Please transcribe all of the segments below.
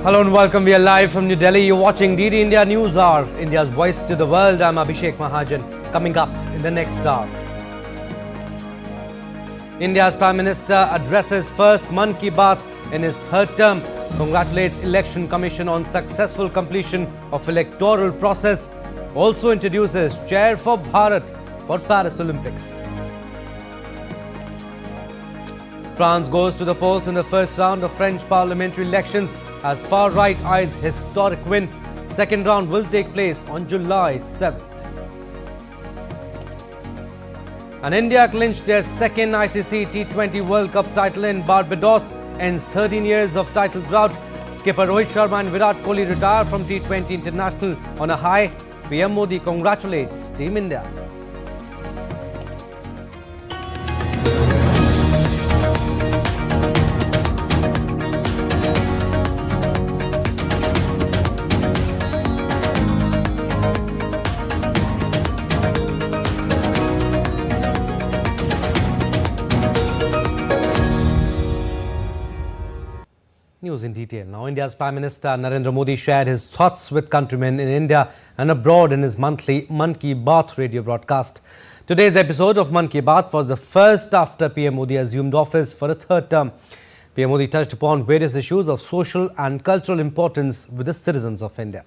Hello and welcome. We are live from New Delhi. You're watching DD India News Hour, India's voice to the world. I'm Abhishek Mahajan. Coming up in the next hour, India's Prime Minister addresses first Mann Ki Baat in his third term, congratulates Election Commission on successful completion of electoral process, also introduces Chair for Bharat for Paris Olympics. France goes to the polls in the first round of French parliamentary elections as far-right eyes historic win. Second round will take place on July 7th. And India clinched their second ICC T20 World Cup title in Barbados, ends 13 years of title drought. Skipper Rohit Sharma and Virat Kohli retire from T20 International on a high. PM Modi congratulates Team India. News in detail. Now, India's Prime Minister Narendra Modi shared his thoughts with countrymen in India and abroad in his monthly Mann Ki Baat radio broadcast. Today's episode of Mann Ki Baat was the first after PM Modi assumed office for a third term. PM Modi touched upon various issues of social and cultural importance with the citizens of India.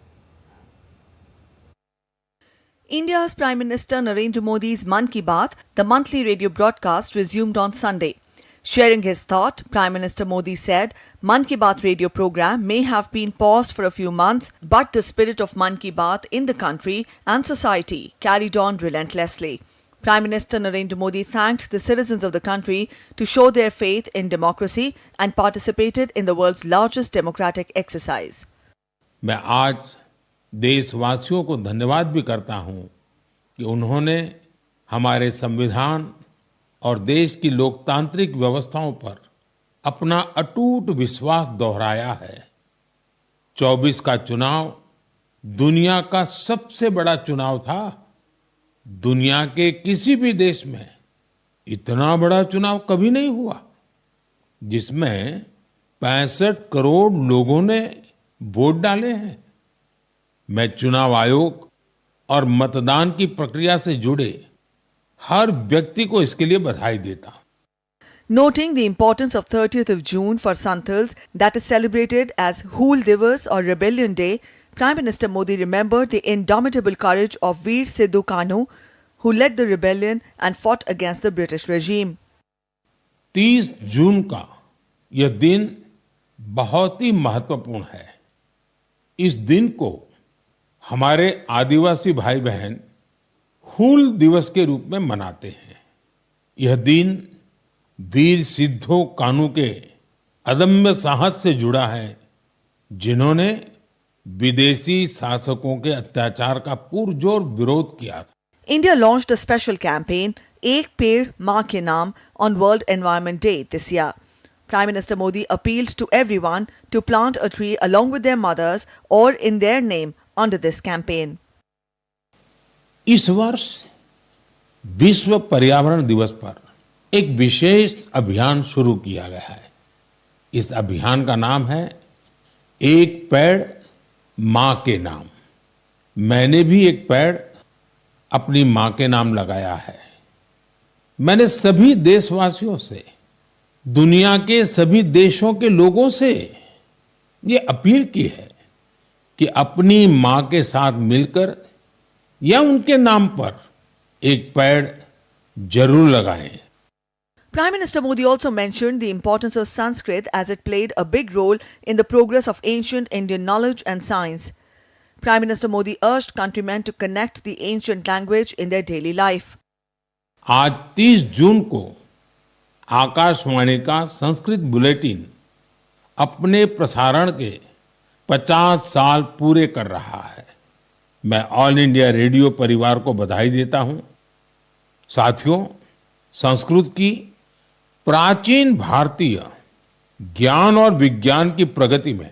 India's Prime Minister Narendra Modi's Mann Ki Baat, the monthly radio broadcast, resumed on Sunday. Sharing his thought, Prime Minister Modi said, Mann Ki Baat radio program may have been paused for a few months, but the spirit of Mann Ki Baat in the country and society carried on relentlessly. Prime Minister Narendra Modi thanked the citizens of the country to show their faith in democracy and participated in the world's largest democratic exercise. मैं आज देशवासियों को धन्यवाद भी करता हूं कि उन्होंने हमारे संविधान और देश की लोकतांत्रिक व्यवस्थाओं पर अपना अटूट विश्वास दोहराया है। 24 का चुनाव दुनिया का सबसे बड़ा चुनाव था। दुनिया के किसी भी देश में इतना बड़ा चुनाव कभी नहीं हुआ, जिसमें 65 करोड़ लोगों ने वोट डाले हैं। मैं चुनाव आयोग और मतदान की प्रक्रिया से जुड़े हर व्यक्ति को इसके लिए बधाई देता हूं। Noting the importance of 30th of June for Santals, that is celebrated as Hool Divas or Rebellion Day, Prime Minister Modi remembered the indomitable courage of Veer Sidhu Kanhu, who led the rebellion and fought against the British regime. 30 जून का यह दिन बहुत ही महत्वपूर्ण है। इस दिन को हमारे आदिवासी भाई बहन हूल दिवस के रूप में मनाते हैं। यह दिन वीर सिद्धो कान्हू के अदम्य साहस से जुड़ा है, जिन्होंने विदेशी शासकों के अत्याचार का पुरजोर विरोध किया था। India launched a special campaign, Ek Ped Maa Ke Naam, on World Environment Day this year. Prime Minister Modi appealed to everyone to plant a tree along with their mothers or in their name under this campaign. इस वर्ष विश्व पर्यावरण दिवस पर एक विशेष अभियान शुरू किया गया है। इस अभियान का नाम है एक पेड़ मां के नाम। मैंने भी एक पेड़ अपनी मां के नाम लगाया है। मैंने सभी देशवासियों से, दुनिया के सभी देशों के लोगों से ये अपील की है कि अपनी मां के साथ मिलकर या उनके नाम पर एक पेड़ जरूर लगाएं। Prime Minister Modi also mentioned the importance of Sanskrit as it played a big role in the progress of ancient Indian knowledge and science. Prime Minister Modi urged countrymen to connect the ancient language in their daily life. आज 30 जून को आकाशवाणी का Sanskrit bulletin अपने प्रसारण के 50 साल पूरे कर रहा है। मैं ऑल इंडिया रेडियो परिवार को बधाई देता हूं। साथियों, संस्कृत की प्राचीन भारतीय ज्ञान और विज्ञान की प्रगति में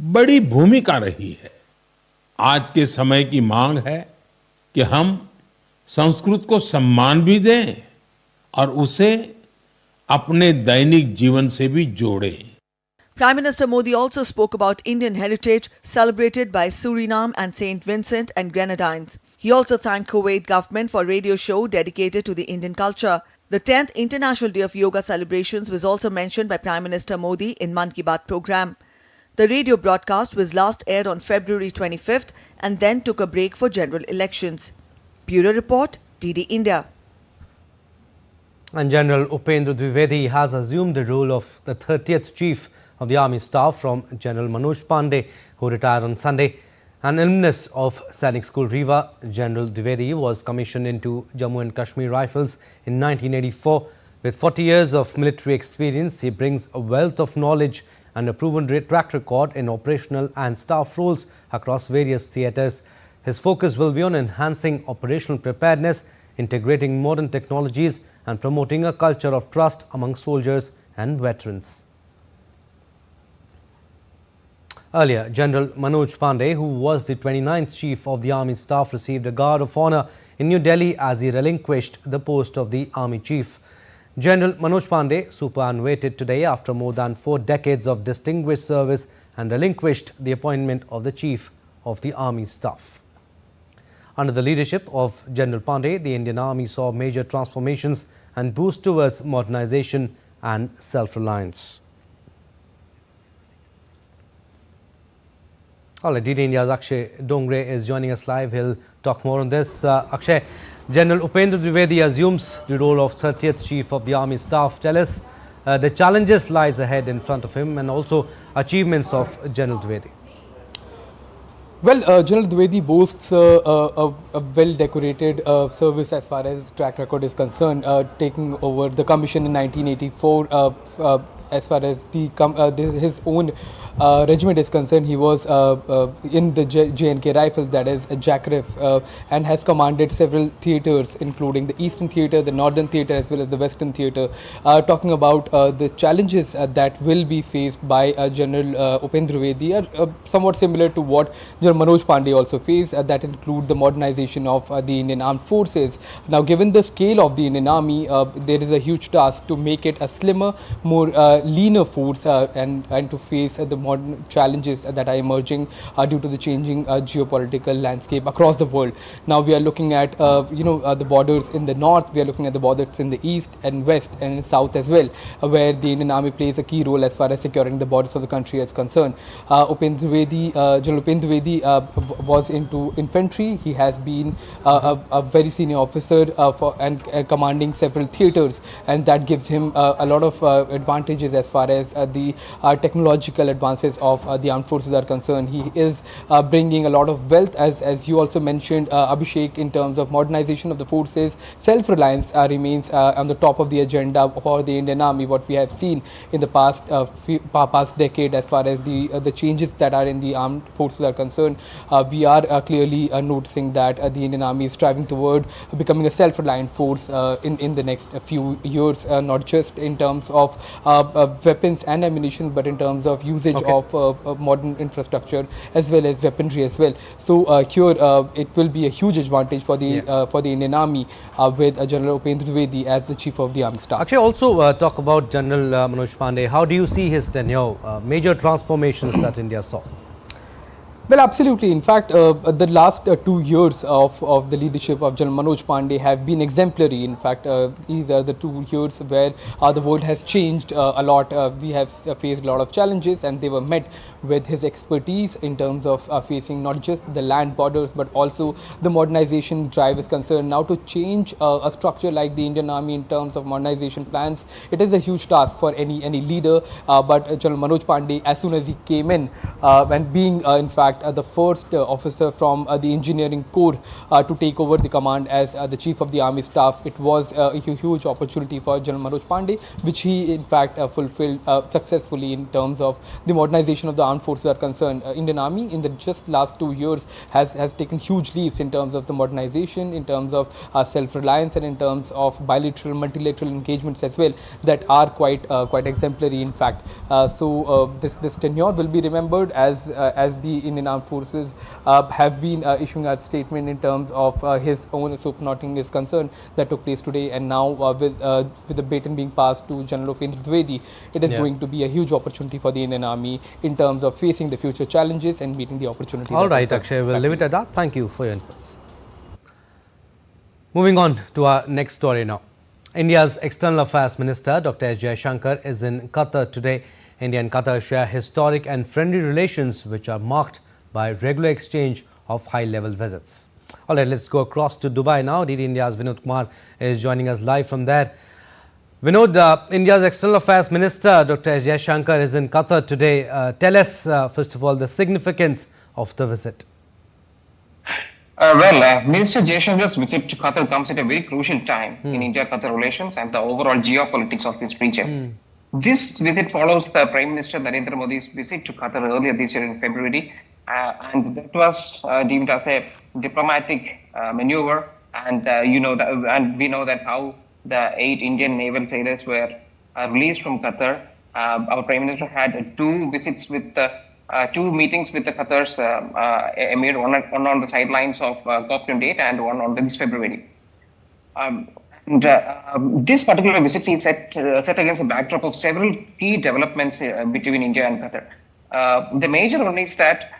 बड़ी भूमिका रही है। आज के समय की मांग है कि हम संस्कृत को सम्मान भी दें और उसे अपने दैनिक जीवन से भी जोड़ें। Prime Minister Modi also spoke about Indian heritage celebrated by Suriname and St. Vincent and Grenadines. He also thanked Kuwait government for a radio show dedicated to the Indian culture. The 10th International Day of Yoga celebrations was also mentioned by Prime Minister Modi in Mann Ki Baat program. The radio broadcast was last aired on February 25th and then took a break for general elections. Bureau Report, DD India. And General Upendra Dwivedi has assumed the role of the 30th Chief of the Army Staff from General Manoj Pandey, who retired on Sunday. An alumnus of Sainik School Rewa, General Dwivedi was commissioned into Jammu and Kashmir Rifles in 1984. With 40 years of military experience, he brings a wealth of knowledge and a proven track record in operational and staff roles across various theatres. His focus will be on enhancing operational preparedness, integrating modern technologies and promoting a culture of trust among soldiers and veterans. Earlier, General Manoj Pandey, who was the 29th Chief of the Army Staff, received a Guard of Honour in New Delhi as he relinquished the post of the Army Chief. General Manoj Pandey superannuated today after more than 4 decades of distinguished service and relinquished the appointment of the Chief of the Army Staff. Under the leadership of General Pandey, the Indian Army saw major transformations and boost towards modernization and self-reliance. All right, DD India's Akshay Dongre is joining us live. He'll talk more on this. Akshay, General Upendra Dwivedi assumes the role of 30th Chief of the Army Staff. Tell us the challenges lies ahead in front of him and also achievements of General Dwivedi. Well, General Dwivedi boasts a well-decorated service as far as track record is concerned, taking over the commission in 1984. As far as his own regiment is concerned, he was in the J&K Rifles, that is JACRIF, and has commanded several theatres, including the Eastern Theatre, the Northern Theatre, as well as the Western Theatre. Talking about the challenges that will be faced by General Upendra Dwivedi are somewhat similar to what General Manoj Pandey also faced, that include the modernization of the Indian Armed Forces. Now, given the scale of the Indian Army, there is a huge task to make it a slimmer, more leaner force and to face the modern challenges that are emerging due to the changing geopolitical landscape across the world. Now we are looking at the borders in the north, we are looking at the borders in the east and west and south as well, where the Indian Army plays a key role as far as securing the borders of the country is concerned. General Upendra Dwivedi was into infantry. He has been a very senior officer and commanding several theatres, and that gives him a lot of advantages as far as the technological advances of the armed forces are concerned. He is bringing a lot of wealth, as you also mentioned, Abhishek, in terms of modernization of the forces. Self-reliance remains on the top of the agenda for the Indian Army. What we have seen in the past decade, as far as the changes that are in the armed forces are concerned, we are clearly noticing that the Indian Army is striving toward becoming a self-reliant force in the next few years, not just in terms of weapons and ammunition, but in terms of usage of modern infrastructure as well as weaponry as well. So here it will be a huge advantage for the Indian Army with General Upendra Dwivedi as the Chief of the Army Staff. Actually, also talk about General Manoj Pandey. How do you see his tenure, major transformations that India saw? Well, absolutely. In fact, the last 2 years of the leadership of General Manoj Pandey have been exemplary. In fact, these are the 2 years where the world has changed a lot. We have faced a lot of challenges, and they were met with his expertise in terms of facing not just the land borders, but also the modernization drive is concerned. Now, to change a structure like the Indian Army in terms of modernization plans, it is a huge task for any leader. But General Manoj Pandey, as soon as he came in, and being in fact the first officer from the engineering corps to take over the command as the Chief of the Army Staff, it was a huge opportunity for General Manoj Pandey, which he in fact fulfilled successfully in terms of the modernization of the armed armed forces are concerned, Indian Army in the just last 2 years has taken huge leaps in terms of the modernization, in terms of self-reliance, and in terms of bilateral, multilateral engagements as well that are quite exemplary. In fact, this tenure will be remembered as the Indian Armed Forces have been issuing a statement in terms of his own supernoting is concerned that took place today, and now with the baton being passed to General Upendra Dwivedi, it is going to be a huge opportunity for the Indian Army in terms of facing the future challenges and meeting the opportunities. All right, Akshay, we'll leave it at that. Thank you for your inputs. Moving on to our next story now. India's External Affairs Minister Dr. S. Jaishankar is in Qatar today. India and Qatar share historic and friendly relations which are marked by regular exchange of high-level visits. All right, let's go across to Dubai now. DD India's Vinod Kumar is joining us live from there. Vinod, India's External Affairs Minister Dr. S. Jaishankar is in Qatar today. Tell us, first of all, the significance of the visit. Minister Jaishankar's visit to Qatar comes at a very crucial time in India-Qatar relations and the overall geopolitics of this region. This visit follows the Prime Minister Narendra Modi's visit to Qatar earlier this year in February, and that was deemed as a diplomatic maneuver. And and we know that how the 8 Indian naval sailors were released from Qatar. Our Prime Minister had 2 visits with the 2 meetings with the Qatar's Emir, one on the sidelines of COP28 and one on this February. This particular visit is set against the backdrop of several key developments between India and Qatar. The major one is that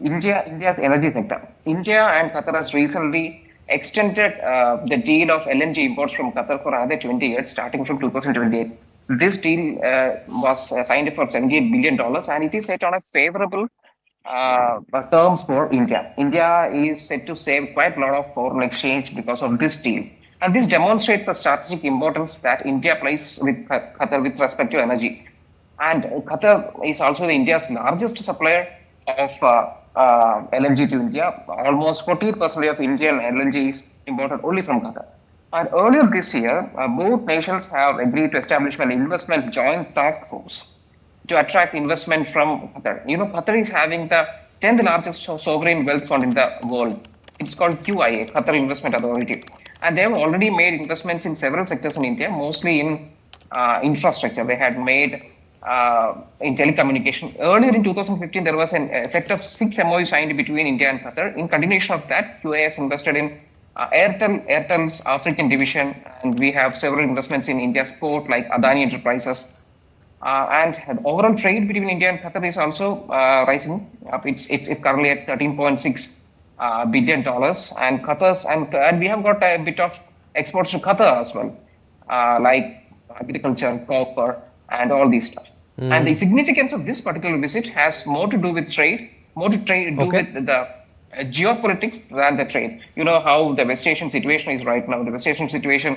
India's energy sector. India and Qatar has recently extended the deal of LNG imports from Qatar for another 20 years, starting from 2028. This deal was signed for $78 billion, and it is set on a favorable terms for India. India is set to save quite a lot of foreign exchange because of this deal. And this demonstrates the strategic importance that India places with Qatar with respect to energy. And Qatar is also India's largest supplier of LNG to India. Almost 40% of Indian LNG is imported only from Qatar. And earlier this year, both nations have agreed to establish an investment joint task force to attract investment from Qatar. Qatar is having the 10th largest sovereign wealth fund in the world. It's called QIA, Qatar Investment Authority. And they have already made investments in several sectors in India, mostly in infrastructure. They had made in telecommunication. Earlier in 2015, there was a set of 6 MOUs signed between India and Qatar. In continuation of that, QIA has invested in Airtel's African division, and we have several investments in India's port like Adani Enterprises. And overall trade between India and Qatar is also rising up. It's currently at $13.6 billion, and Qatar's and we have got a bit of exports to Qatar as well, like agriculture, copper, and all these stuff. And the significance of this particular visit has more to do with trade, with the geopolitics than the trade. You know how the West Asian situation is right now. The West Asian situation,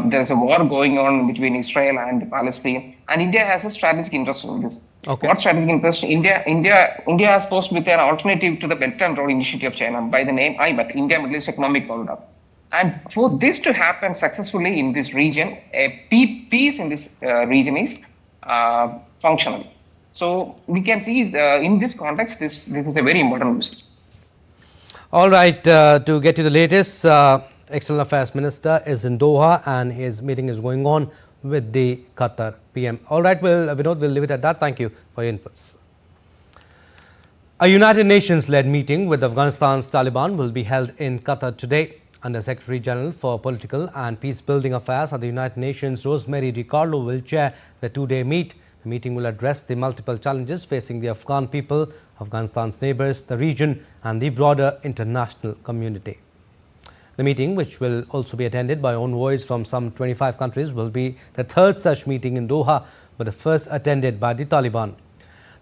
there's a war going on between Israel and Palestine, and India has a strategic interest in this. What strategic interest? India has posed with an alternative to the Belt and Road Initiative of China by the name IMEC, India Middle East Economic Corridor. And for this to happen successfully in this region, a peace in this region is functional. So we can see in this context, this is a very important message. All right, to get to the latest, External Affairs Minister is in Doha and his meeting is going on with the Qatar PM. All right, well, Vinod, we'll leave it at that. Thank you for your inputs. A United Nations-led meeting with Afghanistan's Taliban will be held in Qatar today. Under Secretary General for Political and Peace-Building Affairs at the United Nations, Rosemary DiCarlo will chair the 2-day meet. The meeting will address the multiple challenges facing the Afghan people, Afghanistan's neighbours, the region and the broader international community. The meeting, which will also be attended by envoys from some 25 countries, will be the 3rd such meeting in Doha, but the first attended by the Taliban.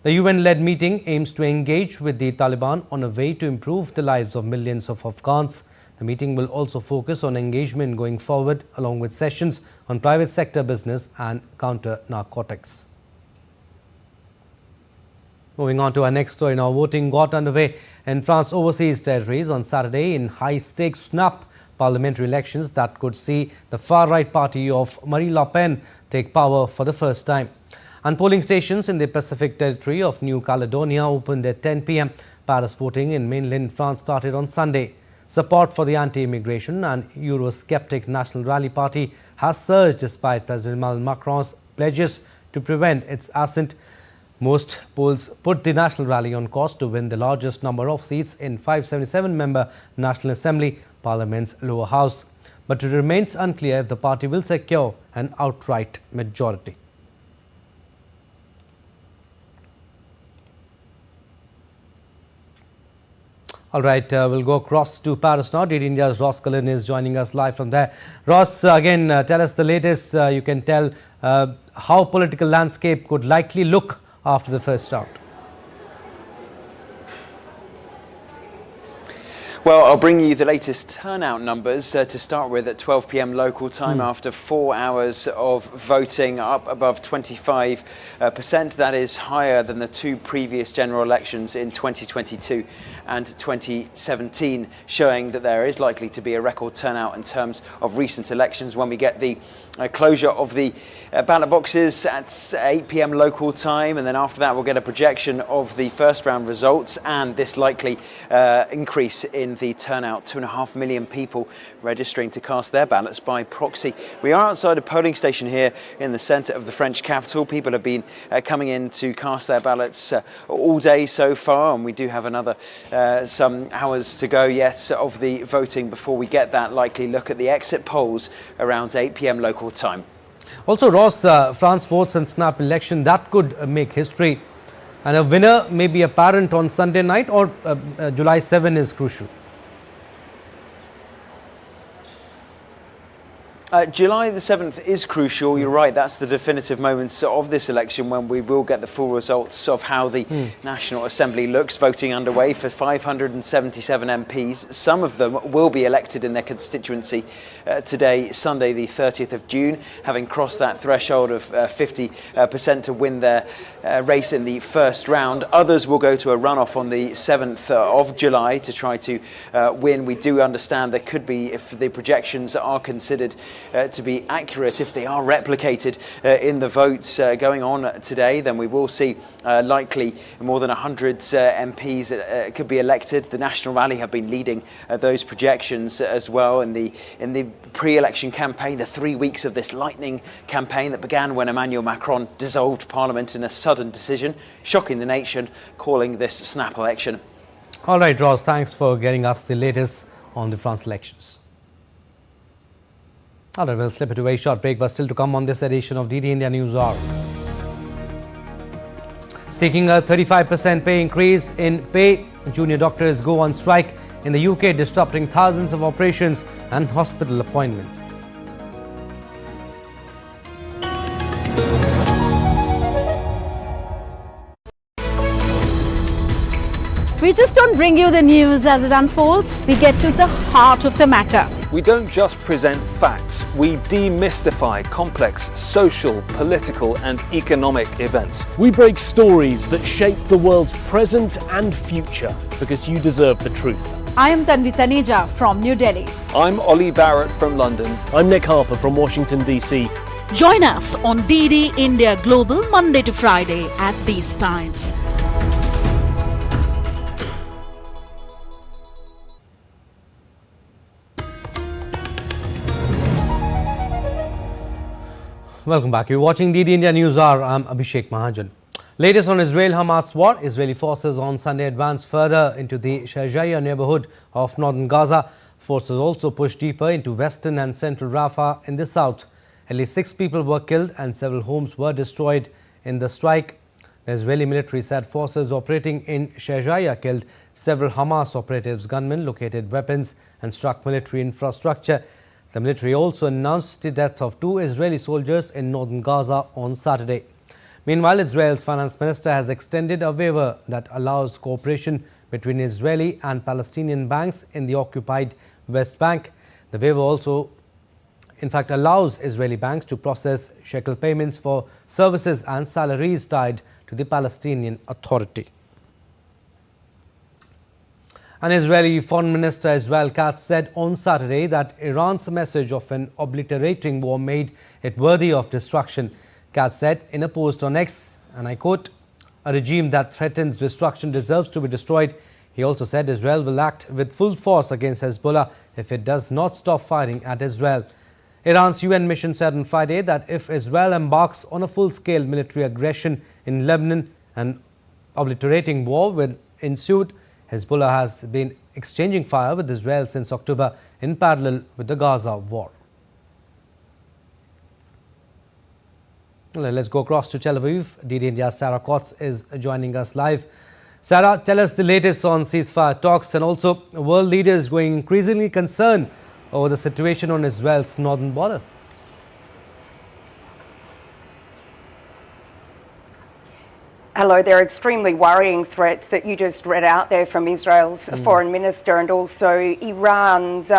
The UN-led meeting aims to engage with the Taliban on a way to improve the lives of millions of Afghans. The meeting will also focus on engagement going forward, along with sessions on private sector business and counter-narcotics. Moving on to our next story now, voting got underway in France's overseas territories on Saturday in high-stakes snap parliamentary elections that could see the far-right party of Marine Le Pen take power for the first time. And polling stations in the Pacific territory of New Caledonia opened at 10 p.m. Paris voting in mainland France started on Sunday. Support for the anti-immigration and Eurosceptic National Rally Party has surged despite President Emmanuel Macron's pledges to prevent its ascent. Most polls put the National Rally on course to win the largest number of seats in 577-member National Assembly, Parliament's lower house. But it remains unclear if the party will secure an outright majority. All right, we'll go across to Paris now. DD India's Ross Cullen is joining us live from there. Ross, again, tell us the latest. You can tell how political landscape could likely look after the first round. Well, I'll bring you the latest turnout numbers to start with at 12 p.m. local time after 4 hours of voting, up above 25%. That is higher than the two previous general elections in 2022 and 2017, showing that there is likely to be a record turnout in terms of recent elections when we get the closure of the ballot boxes at 8 p.m. local time, and then after that we'll get a projection of the first round results and this likely increase in the turnout. 2.5 million people registering to cast their ballots by proxy. We are outside a polling station here in the centre of the French capital. People have been coming in to cast their ballots all day so far, and we do have another some hours to go yet of the voting before we get that likely look at the exit polls around 8 p.m. local time. Also, Ross, France votes and snap election that could make history, and a winner may be apparent on Sunday night, or July 7 is crucial. July the 7th is crucial. You're right, that's the definitive moments of this election when we will get the full results of how the National Assembly looks. Voting underway for 577 MPs. Some of them will be elected in their constituency today, Sunday the 30th of June, having crossed that threshold of 50% to win their race in the first round. Others will go to a runoff on the 7th of July to try to win. We do understand there could be, if the projections are considered to be accurate, if they are replicated in the votes going on today, then we will see likely more than 100 MPs could be elected. The National Rally have been leading those projections as well in the pre-election campaign, the 3 weeks of this lightning campaign that began when Emmanuel Macron dissolved Parliament in a sudden decision, shocking the nation, calling this snap election. All right, Ross, thanks for getting us the latest on the France elections. All right, we'll slip it away a short break, but still to come on this edition of DD India News Hour. Seeking a 35% pay increase in pay, junior doctors go on strike in the UK, disrupting thousands of operations and hospital appointments. We just don't bring you the news as it unfolds. We get to the heart of the matter. We don't just present facts, we demystify complex social, political and economic events. We break stories that shape the world's present and future because you deserve the truth. I am Tanvi Taneja from New Delhi. I'm Ollie Barrett from London. I'm Nick Harper from Washington, D.C. Join us on DD India Global Monday to Friday at these times. Welcome back. You're watching DD India News Hour. I'm Abhishek Mahajan. Latest on Israel-Hamas war. Israeli forces on Sunday advanced further into the Shajaya neighborhood of northern Gaza. Forces also pushed deeper into western and central Rafah in the south. At least 6 people were killed and several homes were destroyed in the strike. The Israeli military said forces operating in Shajaya killed several Hamas operatives. Gunmen located weapons and struck military infrastructure. The military also announced the death of 2 Israeli soldiers in northern Gaza on Saturday. Meanwhile, Israel's finance minister has extended a waiver that allows cooperation between Israeli and Palestinian banks in the occupied West Bank. The waiver also, in fact, allows Israeli banks to process shekel payments for services and salaries tied to the Palestinian Authority. An Israeli Foreign Minister Israel Katz said on Saturday that Iran's message of an obliterating war made it worthy of destruction. Katz said in a post on X, and I quote, "A regime that threatens destruction deserves to be destroyed." He also said Israel will act with full force against Hezbollah if it does not stop firing at Israel. Iran's UN mission said on Friday that if Israel embarks on a full-scale military aggression in Lebanon, an obliterating war will ensue. Hezbollah has been exchanging fire with Israel since October in parallel with the Gaza war. Let's go across to Tel Aviv. DD India's Sarah Kotz is joining us live. Sarah, tell us the latest on ceasefire talks, and also world leaders growing increasingly concerned over the situation on Israel's northern border. Hello, there are extremely worrying threats that you just read out there from Israel's foreign minister and also Iran's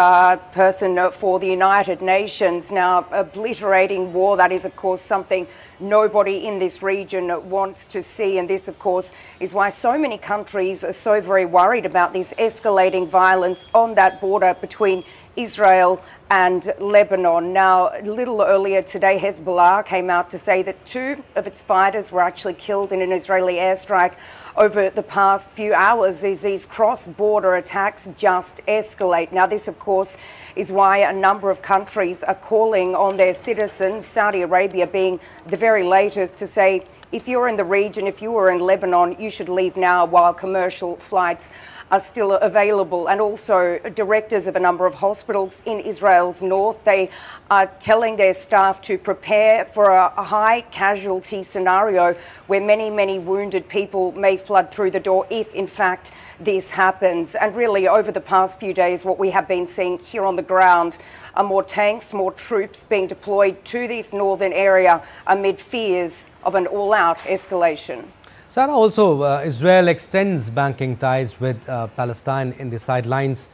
person for the United Nations. Now, obliterating war, that is, of course, something nobody in this region wants to see. And this, of course, is why so many countries are so very worried about this escalating violence on that border between Israel and Lebanon. Now, a little earlier today, Hezbollah came out to say that 2 of its fighters were actually killed in an Israeli airstrike over the past few hours as these cross-border attacks just escalate. Now, this, of course, is why a number of countries are calling on their citizens, Saudi Arabia being the very latest, to say, if you're in the region, if you are in Lebanon, you should leave now while commercial flights are still available. And also directors of a number of hospitals in Israel's north, they are telling their staff to prepare for a high casualty scenario where many, many wounded people may flood through the door if in fact this happens. And really over the past few days, what we have been seeing here on the ground are more tanks, more troops being deployed to this northern area amid fears of an all-out escalation. Sarah, also Israel extends banking ties with Palestine in the sidelines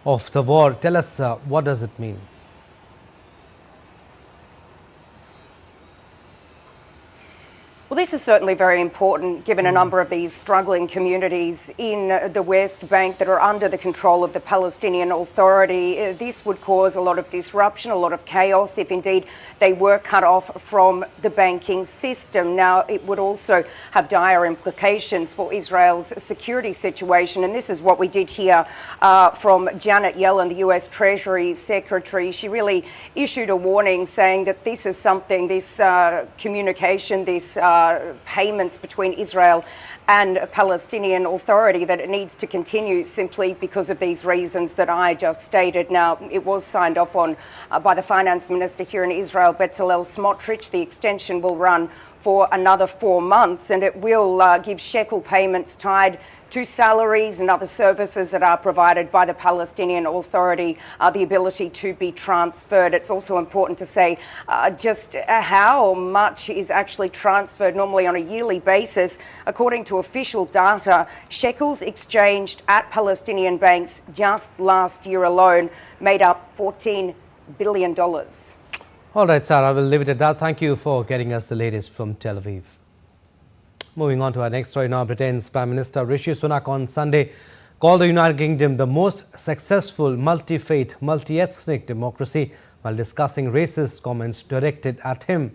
of the war. Tell us, what does it mean? Well, this is certainly very important given a number of these struggling communities in the West Bank that are under the control of the Palestinian Authority. This would cause a lot of disruption, a lot of chaos if indeed they were cut off from the banking system. Now, it would also have dire implications for Israel's security situation. And this is what we did hear from Janet Yellen, the US Treasury Secretary. She really issued a warning saying that this is something, this communication, this payments between Israel and a Palestinian Authority, that it needs to continue simply because of these reasons that I just stated. Now, it was signed off on by the finance minister here in Israel, Bezalel Smotrich. The extension will run for another 4 months, and it will give shekel payments tied to salaries and other services that are provided by the Palestinian Authority, the ability to be transferred. It's also important to say just how much is actually transferred normally on a yearly basis. According to official data, shekels exchanged at Palestinian banks just last year alone made up $14 billion. All right, Sarah, we'll leave it at that. Thank you for getting us the latest from Tel Aviv. Moving on to our next story now, Britain's Prime Minister Rishi Sunak on Sunday called the United Kingdom the most successful multi-faith, multi-ethnic democracy while discussing racist comments directed at him.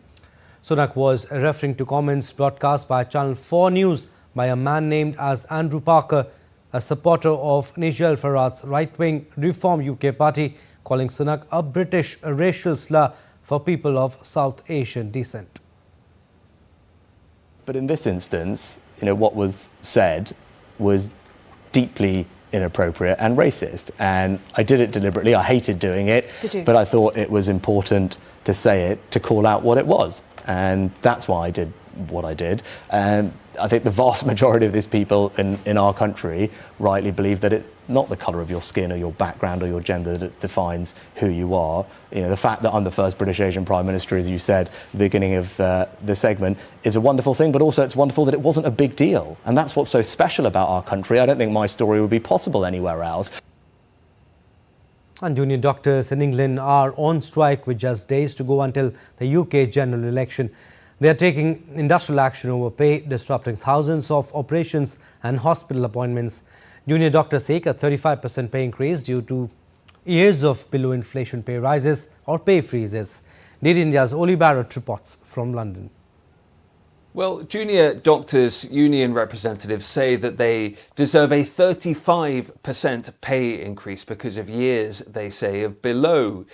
Sunak was referring to comments broadcast by Channel 4 News by a man named as Andrew Parker, a supporter of Nigel Farage's right-wing Reform UK party, calling Sunak a British racial slur for people of South Asian descent. But in this instance, what was said was deeply inappropriate and racist. And I did it deliberately. I hated doing it. Did you? But I thought it was important to say it, to call out what it was. And that's why I did what I did. And I think the vast majority of these people in our country rightly believe that it's not the colour of your skin or your background or your gender that defines who you are. The fact that I'm the first British Asian Prime Minister, as you said at the beginning of the segment, is a wonderful thing, but also it's wonderful that it wasn't a big deal. And that's what's so special about our country. I don't think my story would be possible anywhere else. And junior doctors in England are on strike with just days to go until the UK general election. They are taking industrial action over pay, disrupting thousands of operations and hospital appointments. Junior doctors seek a 35% pay increase due to years of below-inflation pay rises or pay freezes. DD India's Oli Barrett reports from London. Well, junior doctors' union representatives say that they deserve a 35% pay increase because of years, they say, of below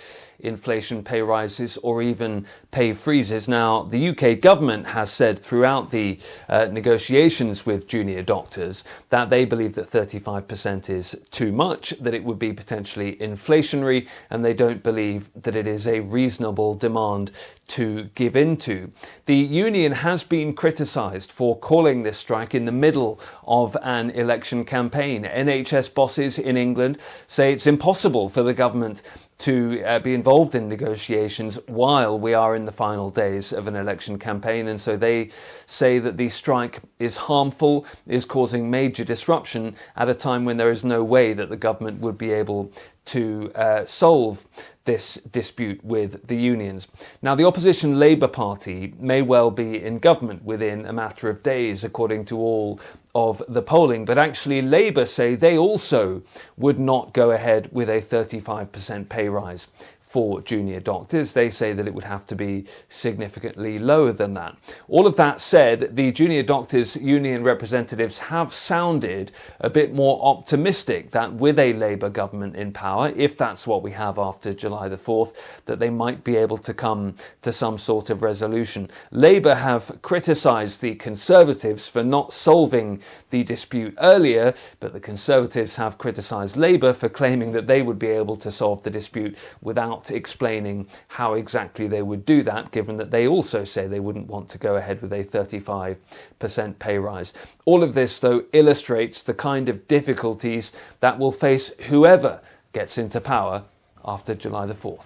inflation pay rises or even pay freezes. Now, the UK government has said throughout the negotiations with junior doctors that they believe that 35% is too much, that it would be potentially inflationary, and they don't believe that it is a reasonable demand to give into. The union has been criticised for calling this strike in the middle of an election campaign. NHS bosses in England say it's impossible for the government to be involved in negotiations while we are in the final days of an election campaign, and so they say that the strike is harmful, is causing major disruption at a time when there is no way that the government would be able to solve this dispute with the unions. Now, the opposition Labour Party may well be in government within a matter of days, according to all of the polling, but actually Labour say they also would not go ahead with a 35% pay rise for junior doctors. They say that it would have to be significantly lower than that. All of that said, the junior doctors union representatives have sounded a bit more optimistic that with a Labour government in power, if that's what we have after July the 4th, that they might be able to come to some sort of resolution. Labour have criticised the Conservatives for not solving the dispute earlier, but the Conservatives have criticised Labour for claiming that they would be able to solve the dispute without explaining how exactly they would do that, given that they also say they wouldn't want to go ahead with a 35% pay rise. All of this, though, illustrates the kind of difficulties that will face whoever gets into power after July the 4th.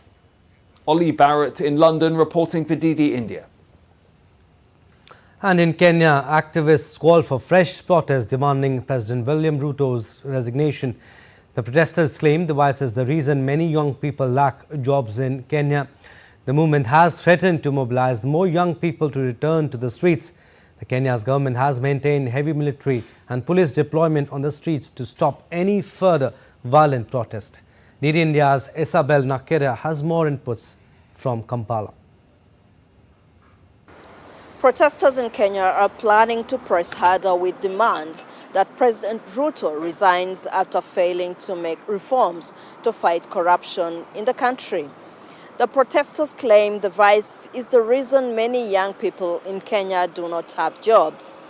Ollie Barrett in London reporting for DD India. And in Kenya, activists call for fresh protests demanding President William Ruto's resignation. The protesters claim the virus is the reason many young people lack jobs in Kenya. The movement has threatened to mobilize more young people to return to the streets. The Kenya's government has maintained heavy military and police deployment on the streets to stop any further violent protest. DD India's Isabel Nakira has more inputs from Kampala. Protesters in Kenya are planning to press harder with demands that President Ruto resigns after failing to make reforms to fight corruption in the country. The protesters claim the vice is the reason many young people in Kenya do not have jobs.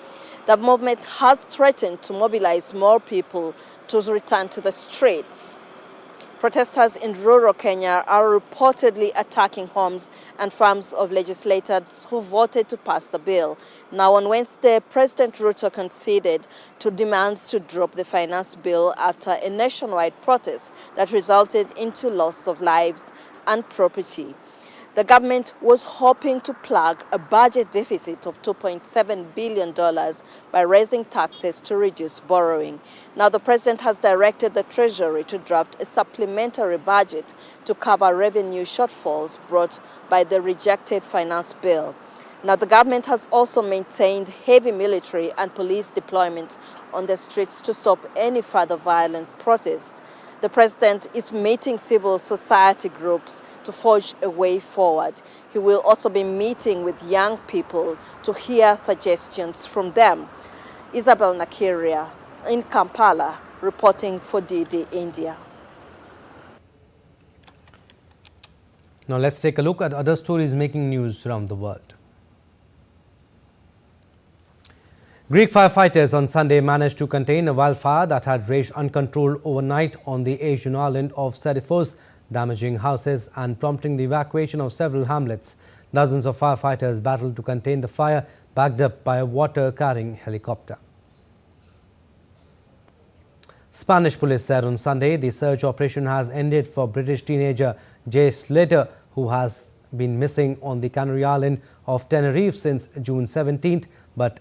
The movement has threatened to mobilize more people to return to the streets. Protesters in rural Kenya are reportedly attacking homes and farms of legislators who voted to pass the bill. Now on Wednesday, President Ruto conceded to demands to drop the finance bill after a nationwide protest that resulted into loss of lives and property. The government was hoping to plug a budget deficit of $2.7 billion by raising taxes to reduce borrowing. Now, the president has directed the Treasury to draft a supplementary budget to cover revenue shortfalls brought by the rejected finance bill. Now, the government has also maintained heavy military and police deployment on the streets to stop any further violent protest. The president is meeting civil society groups to forge a way forward. He will also be meeting with young people to hear suggestions from them. Isabel Nakiria in Kampala, reporting for DD India. Now let's take a look at other stories making news around the world. Greek firefighters on Sunday managed to contain a wildfire that had raged uncontrolled overnight on the Asian island of Serifos, damaging houses and prompting the evacuation of several hamlets. Dozens of firefighters battled to contain the fire, backed up by a water-carrying helicopter. Spanish police said on Sunday the search operation has ended for British teenager Jay Slater, who has been missing on the Canary island of Tenerife since June 17th, but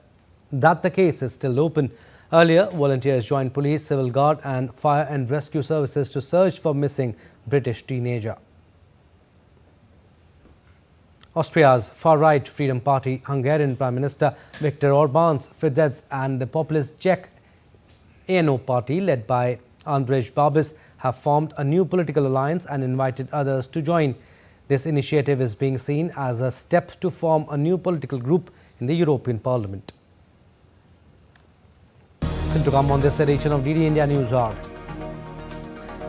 that the case is still open. Earlier, volunteers joined police, civil guard and fire and rescue services to search for missing British teenager. Austria's far-right Freedom Party, Hungarian Prime Minister Viktor Orban's Fidesz and the populist Czech ANO party led by Andrej Babis have formed a new political alliance and invited others to join. This initiative is being seen as a step to form a new political group in the European Parliament. Still to come on this edition of DD India News Hour.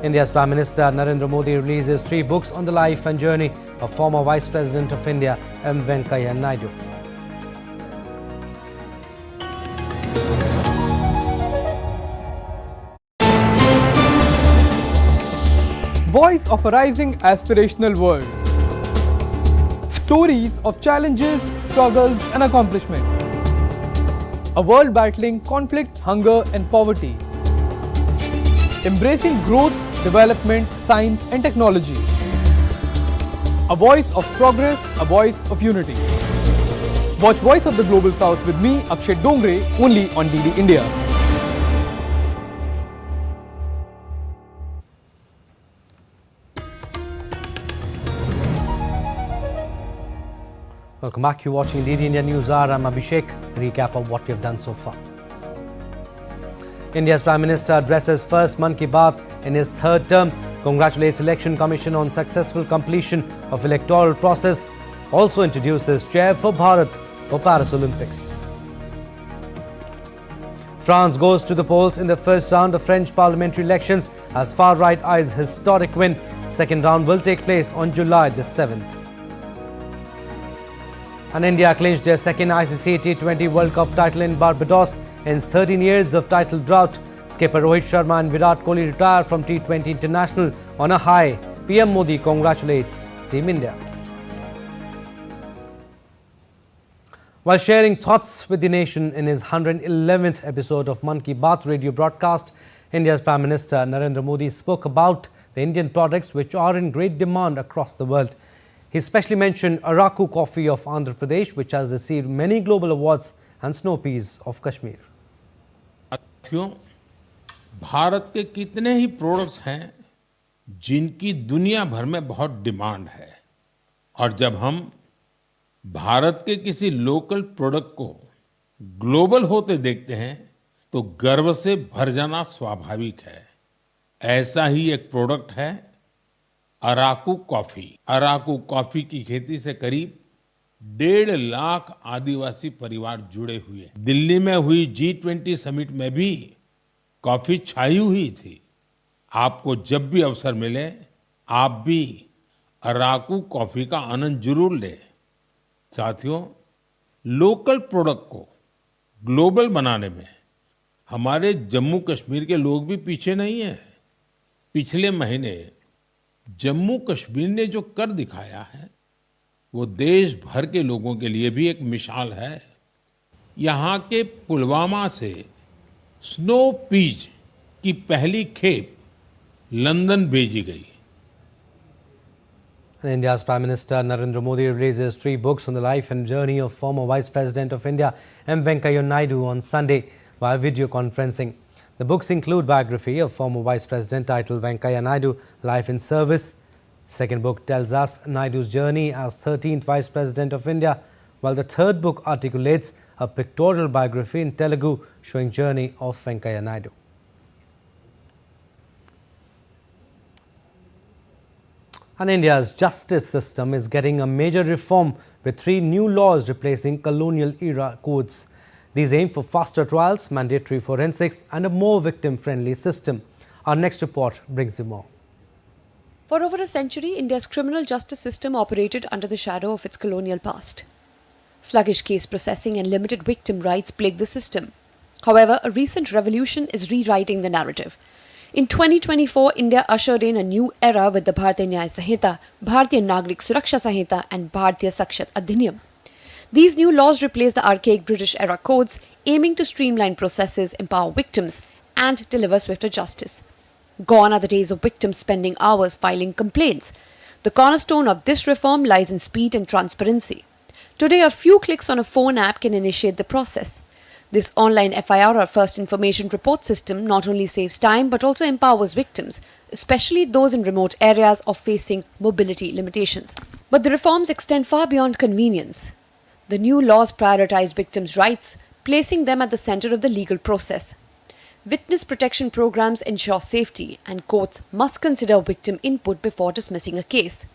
India's Prime Minister Narendra Modi releases 3 books on the life and journey of former Vice President of India M. Venkaiah Naidu. Voice of a rising aspirational world. Stories of challenges, struggles and accomplishment. A world battling conflict, hunger and poverty. Embracing growth, development, science and technology. A voice of progress, a voice of unity. Watch Voice of the Global South with me, Akshay Dongre, only on DD India. Welcome back. You're watching DD India News Hour. I'm Abhishek. Recap of what we have done so far. India's Prime Minister addresses first Mann Ki Baat in his 3rd term, congratulates Election Commission on successful completion of electoral process, also introduces Chair for Bharat for Paris Olympics. France goes to the polls in the first round of French parliamentary elections as far-right eyes historic win. Second round will take place on July the 7th. And India clinched their second ICC T20 World Cup title in Barbados. Ends 13 years of title drought. Skipper Rohit Sharma and Virat Kohli retire from T20 International on a high. PM Modi congratulates Team India. While sharing thoughts with the nation in his 111th episode of Mann Ki Baat radio broadcast, India's Prime Minister Narendra Modi spoke about the Indian products which are in great demand across the world. He especially mentioned Araku coffee of Andhra Pradesh, which has received many global awards, and snow peas of Kashmir. साथियों, भारत के कितने ही products हैं जिनकी दुनिया भर में बहुत demand है, और जब हम भारत के किसी लोकल प्रोडक्ट को ग्लोबल होते देखते हैं तो गर्व से भर जाना स्वाभाविक है। ऐसा ही एक प्रोडक्ट है अराकू कॉफी। अराकू कॉफी की खेती से करीब 1.5 लाख आदिवासी परिवार जुड़े हुए हैं। दिल्ली में हुई G20 समिट में भी कॉफी छाई हुई थी। आपको जब भी अवसर मिले, आप भी अराकू कॉफी का आनंद जरूर लें। साथियों, लोकल प्रोडक्ट को ग्लोबल बनाने में हमारे जम्मू कश्मीर के लोग भी पीछे नहीं हैं। पिछले महीने जम्मू कश्मीर ने जो कर दिखाया है, वो देश भर के लोगों के लिए भी एक मिसाल है। यहाँ के पुलवामा से स्नो पीज की पहली खेप लंदन भेजी गई। India's Prime Minister Narendra Modi releases 3 books on the life and journey of former Vice President of India M. Venkaiah Naidu on Sunday via video conferencing. The books include biography of former Vice President titled Venkaiah Naidu, Life in Service. Second book tells us Naidu's journey as 13th Vice President of India, while the third book articulates a pictorial biography in Telugu showing journey of Venkaiah Naidu. And India's justice system is getting a major reform with 3 new laws replacing colonial era codes. These aim for faster trials, mandatory forensics and a more victim-friendly system. Our next report brings you more. For over a century, India's criminal justice system operated under the shadow of its colonial past. Sluggish case processing and limited victim rights plagued the system. However, a recent revolution is rewriting the narrative. In 2024, India ushered in a new era with the Bharatiya Nyaya Sanhita, Bharatiya Nagrik Suraksha Sanhita and Bharatiya Sakshat Adhiniyam. These new laws replace the archaic British-era codes, aiming to streamline processes, empower victims and deliver swifter justice. Gone are the days of victims spending hours filing complaints. The cornerstone of this reform lies in speed and transparency. Today, a few clicks on a phone app can initiate the process. This online FIR or First Information Report system not only saves time but also empowers victims, especially those in remote areas or facing mobility limitations. But the reforms extend far beyond convenience. The new laws prioritize victims' rights, placing them at the center of the legal process. Witness protection programs ensure safety and courts must consider victim input before dismissing a case.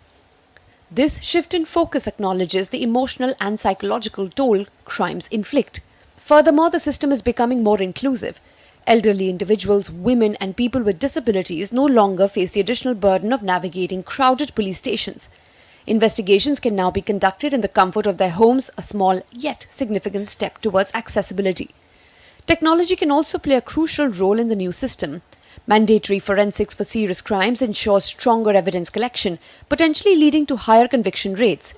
This shift in focus acknowledges the emotional and psychological toll crimes inflict. Furthermore, the system is becoming more inclusive. Elderly individuals, women, and people with disabilities no longer face the additional burden of navigating crowded police stations. Investigations can now be conducted in the comfort of their homes, a small yet significant step towards accessibility. Technology can also play a crucial role in the new system. Mandatory forensics for serious crimes ensures stronger evidence collection, potentially leading to higher conviction rates.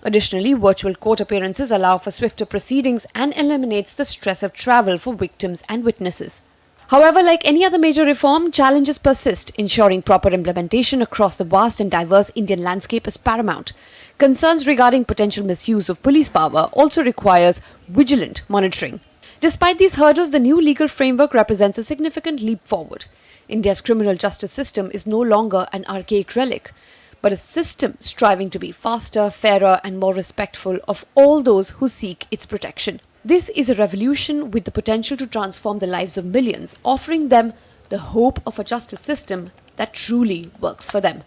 Additionally, virtual court appearances allow for swifter proceedings and eliminates the stress of travel for victims and witnesses. However, like any other major reform, challenges persist. Ensuring proper implementation across the vast and diverse Indian landscape is paramount. Concerns regarding potential misuse of police power also requires vigilant monitoring. Despite these hurdles, the new legal framework represents a significant leap forward. India's criminal justice system is no longer an archaic relic, but a system striving to be faster, fairer, and more respectful of all those who seek its protection. This is a revolution with the potential to transform the lives of millions, offering them the hope of a justice system that truly works for them.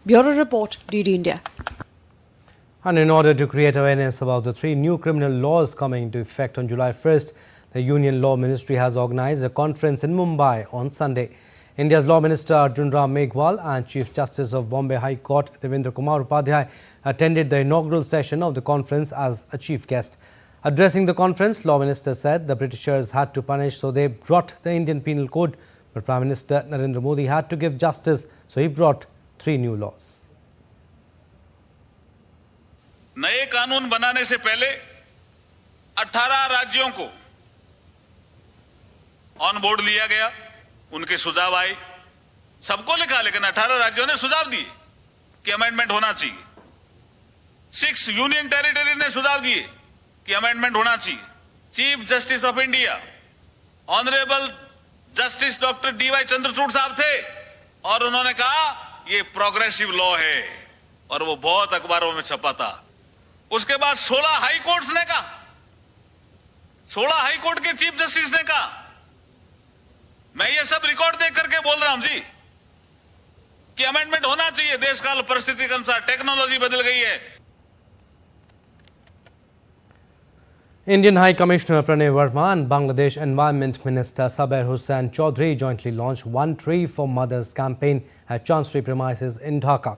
Bureau Report, DD India. And in order to create awareness about the 3 new criminal laws coming into effect on July 1st, the Union Law Ministry has organized a conference in Mumbai on Sunday. India's Law Minister Arjun Ram Meghwal and Chief Justice of Bombay High Court Devendra Kumar Upadhyay attended the inaugural session of the conference as a chief guest. Addressing the conference, Law Minister said the Britishers had to punish, so they brought the Indian Penal Code, but Prime Minister Narendra Modi had to give justice, so he brought 3 new laws. नए कानून बनाने से पहले 18 राज्यों को on board लिया गया, उनके सुझाव आए, सबको लिखा, लेकिन 18 राज्यों ने सुझाव दिए कि अमेंडमेंट होना चाहिए। 6 यूनियन टेरिटरी ने सुझाव दिए कि अमेंडमेंट होना चाहिए। Chief justice of India honourable justice doctor DY Chandrachud साहब थे और उन्होंने कहा ये प्रोग्रेसिव लॉ है, और वो बहुत अखबारों में छपा था। उसके बाद 16 हाई कोर्ट्स ने कहा, 16 हाई कोर्ट के चीफ जस्टिस ने कहा। मैं ये सब रिकॉर्ड देख करके बोल रहा हूं जी कि अमेंडमेंट होना चाहिए। देश काल परिस्थिति के अनुसार टेक्नोलॉजी बदल गई है। Indian High Commissioner Pranay Verma and Bangladesh Environment Minister Saber Hussain Chaudhry jointly launched One Tree for Mothers campaign at Chancery premises in Dhaka.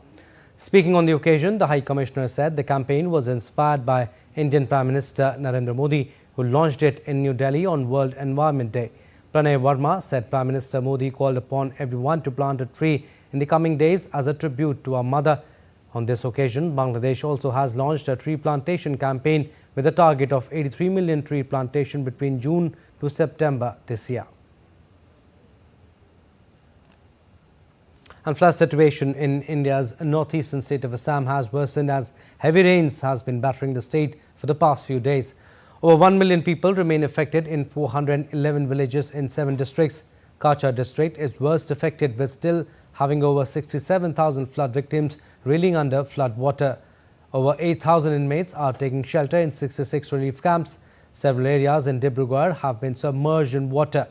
Speaking on the occasion, the High Commissioner said the campaign was inspired by Indian Prime Minister Narendra Modi, who launched it in New Delhi on World Environment Day. Pranay Verma said Prime Minister Modi called upon everyone to plant a tree in the coming days as a tribute to our mother. On this occasion, Bangladesh also has launched a tree plantation campaign with a target of 83 million tree plantation between June to September this year. And flood situation in India's northeastern state of Assam has worsened as heavy rains has been battering the state for the past few days. Over 1 million people remain affected in 411 villages in 7 districts. Kacha district is worst affected, with still having over 67,000 flood victims reeling under flood water. Over 8,000 inmates are taking shelter in 66 relief camps. Several areas in Dibrugarh have been submerged in water.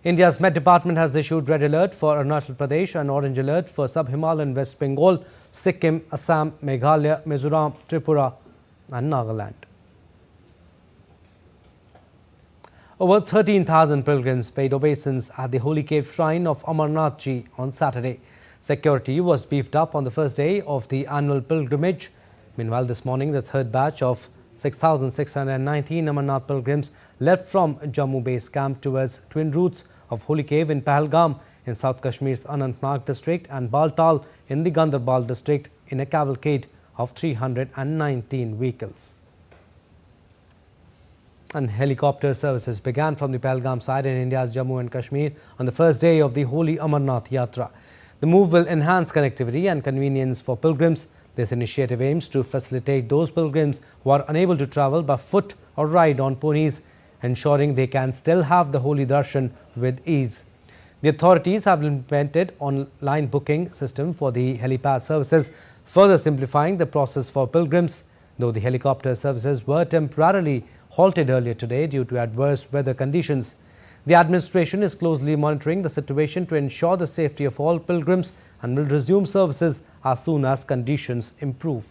India's Met Department has issued red alert for Arunachal Pradesh and orange alert for Sub-Himalayan West Bengal, Sikkim, Assam, Meghalaya, Mizoram, Tripura and Nagaland. Over 13,000 pilgrims paid obeisance at the holy cave shrine of Amarnath Ji on Saturday. Security was beefed up on the first day of the annual pilgrimage. Meanwhile, this morning, the third batch of 6,619 Amarnath pilgrims left from Jammu base camp towards twin routes of Holy Cave in Pahalgam in South Kashmir's Anantnag district and Baltal in the Gandarbal district in a cavalcade of 319 vehicles. And helicopter services began from the Pahalgam side in India's Jammu and Kashmir on the first day of the Holy Amarnath Yatra. The move will enhance connectivity and convenience for pilgrims. This initiative aims to facilitate those pilgrims who are unable to travel by foot or ride on ponies, ensuring they can still have the holy darshan with ease. The authorities have implemented online booking system for the helipad services, further simplifying the process for pilgrims. Though the helicopter services were temporarily halted earlier today due to adverse weather conditions, the administration is closely monitoring the situation to ensure the safety of all pilgrims and will resume services as soon as conditions improve.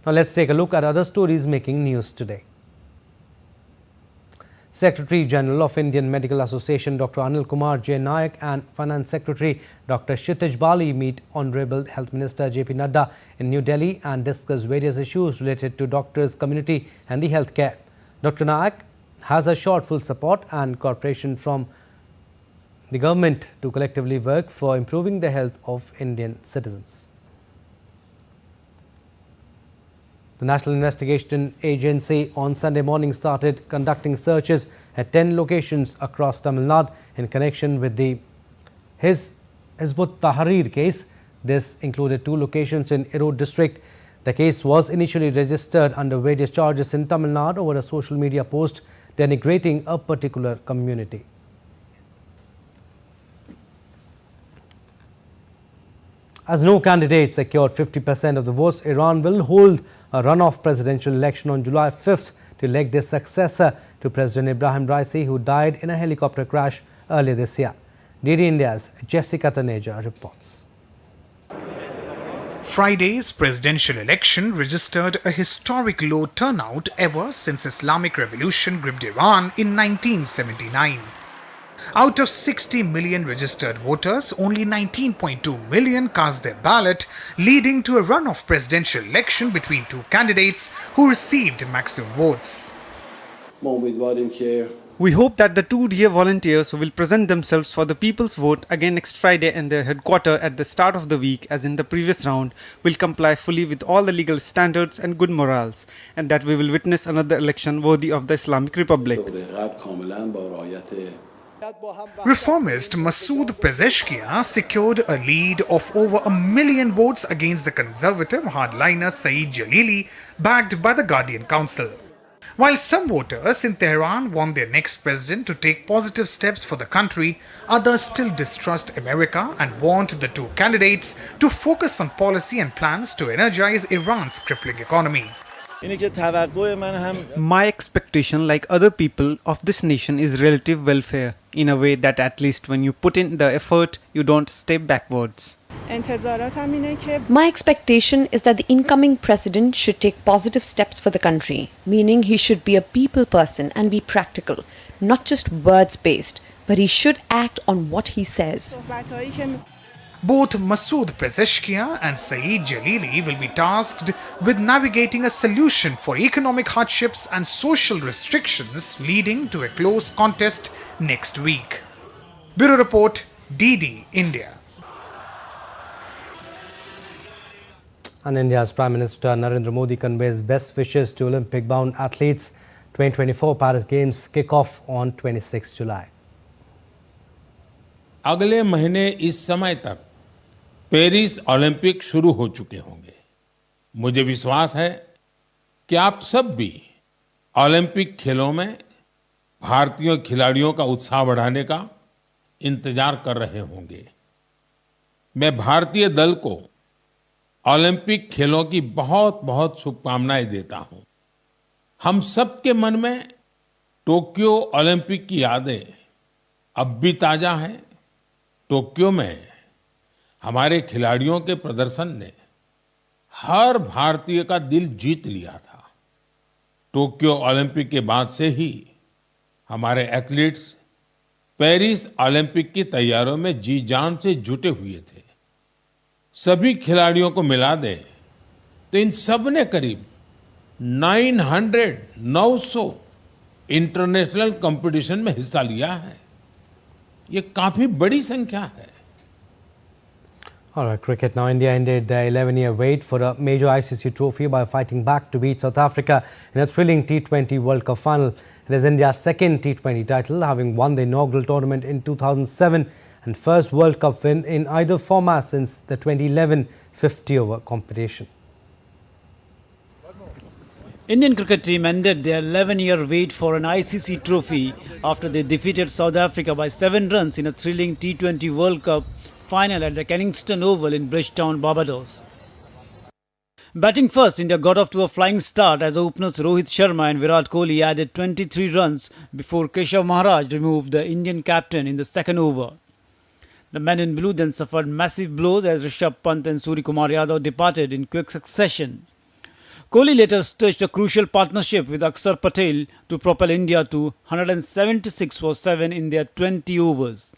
Now let's take a look at other stories making news today. Secretary General of Indian Medical Association Dr. Anil Kumar J. Nayak and Finance Secretary Dr. Kshitij Bali meet Honorable Health Minister J.P. Nadda in New Delhi and discuss various issues related to doctors, community and the healthcare. Dr. Nayak has assured full support and cooperation from the government to collectively work for improving the health of Indian citizens. The National Investigation Agency on Sunday morning started conducting searches at 10 locations across Tamil Nadu in connection with the Hizbut Tahrir case. This included 2 locations in Erode district. The case was initially registered under various charges in Tamil Nadu over a social media post denigrating a particular community. As no candidate secured 50% of the votes, Iran will hold a runoff presidential election on July 5th to elect their successor to President Ibrahim Raisi, who died in a helicopter crash earlier this year. DD India's Jessica Taneja reports. Friday's presidential election registered a historic low turnout ever since Islamic Revolution gripped Iran in 1979. Out of 60 million registered voters, only 19.2 million cast their ballot, leading to a runoff presidential election between 2 candidates who received maximum votes. We hope that the 2 dear volunteers who will present themselves for the people's vote again next Friday in their headquarters at the start of the week as in the previous round will comply fully with all the legal standards and good morals, and that we will witness another election worthy of the Islamic Republic. Reformist Masood Pezeshkian secured a lead of over 1 million votes against the conservative hardliner Saeed Jalili, backed by the Guardian Council. While some voters in Tehran want their next president to take positive steps for the country, others still distrust America and want the 2 candidates to focus on policy and plans to energize Iran's crippling economy. My expectation, like other people of this nation, is relative welfare, in a way that at least when you put in the effort, you don't step backwards. My expectation is that the incoming president should take positive steps for the country, meaning he should be a people person and be practical, not just words based, but he should act on what he says. Both Masood Pezeshkian and Saeed Jalili will be tasked with navigating a solution for economic hardships and social restrictions leading to a close contest next week. Bureau Report, DD India. And India's Prime Minister Narendra Modi conveys best wishes to Olympic-bound athletes. 2024 Paris Games kick off on 26 July. अगले महीने इस समय तक Paris Olympic शुरू हो चुके होंगे। मुझे विश्वास है कि आप सब भी ओलंपिक खेलों में भारतीय खिलाड़ियों का उत्साह बढ़ाने का इंतजार कर रहे होंगे। मैं भारतीय दल को ओलंपिक खेलों की बहुत-बहुत शुभकामनाएं देता हूं। हम सबके मन में टोक्यो ओलंपिक की यादें अब भी ताजा हैं। टोक्यो में हमारे खिलाड़ियों के प्रदर्शन ने हर भारतीय का दिल जीत लिया था। टोक्यो ओलंपिक के बाद से ही हमारे एथलीट्स पेरिस ओलंपिक की तैयारियों में जी जान से जुटे हुए थे। सभी खिलाड़ियों को मिला दें तो इन सब ने करीब 900 इंटरनेशनल कंपटीशन में हिस्सा लिया है। ये काफी बड़ी संख्या है। All right, cricket. Now India ended their 11-year wait for a major ICC trophy by fighting back to beat South Africa in a thrilling T20 World Cup final. It is India's second T20 title, having won the inaugural tournament in 2007 and first World Cup win in either format since the 2011 50-over competition. Indian cricket team ended their 11-year wait for an ICC trophy after they defeated South Africa by 7 runs in a thrilling T20 World Cup final at the Kennington Oval in Bridgetown, Barbados. Batting first, India got off to a flying start as openers Rohit Sharma and Virat Kohli added 23 runs before Keshav Maharaj removed the Indian captain in the second over. The men in blue then suffered massive blows as Rishabh Pant and Suryakumar Yadav departed in quick succession. Kohli later stitched a crucial partnership with Akshar Patel to propel India to 176 for 7 in their 20 overs.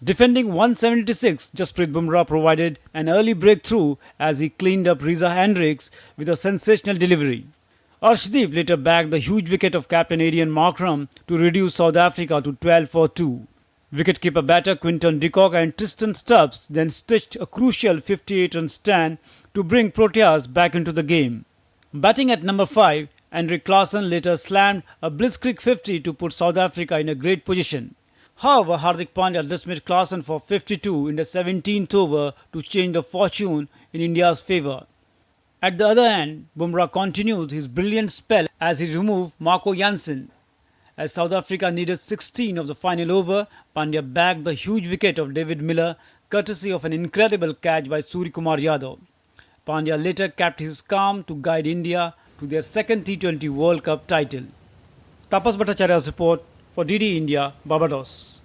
Defending 176, Jasprit Bumrah provided an early breakthrough as he cleaned up Reza Hendricks with a sensational delivery. Arshdeep later bagged the huge wicket of captain Adrian Markram to reduce South Africa to 12 for 2. Wicketkeeper batter Quinton de Kock and Tristan Stubbs then stitched a crucial 58-run stand to bring Proteas back into the game. Batting at number 5, Andre Klaasen later slammed a blitzkrieg 50 to put South Africa in a great position. However, Hardik Pandya dismissed Klaasen for 52 in the 17th over to change the fortune in India's favour. At the other end, Bumrah continued his brilliant spell as he removed Marco Jansen. As South Africa needed 16 of the final over, Pandya bagged the huge wicket of David Miller, courtesy of an incredible catch by Suryakumar Yadav. Pandya later kept his calm to guide India to their second T20 World Cup title. Tapas Bhattacharya's report for DD India, Barbados.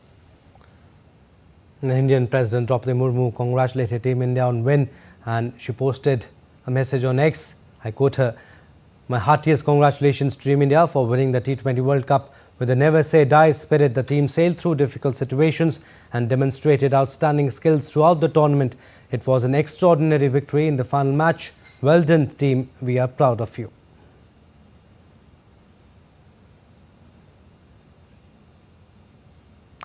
The Indian President Draupadi Murmu congratulated Team India on win, and she posted a message on X. I quote her, "My heartiest congratulations to Team India for winning the T20 World Cup. With a never-say-die spirit, the team sailed through difficult situations and demonstrated outstanding skills throughout the tournament. It was an extraordinary victory in the final match. Well done, team. We are proud of you."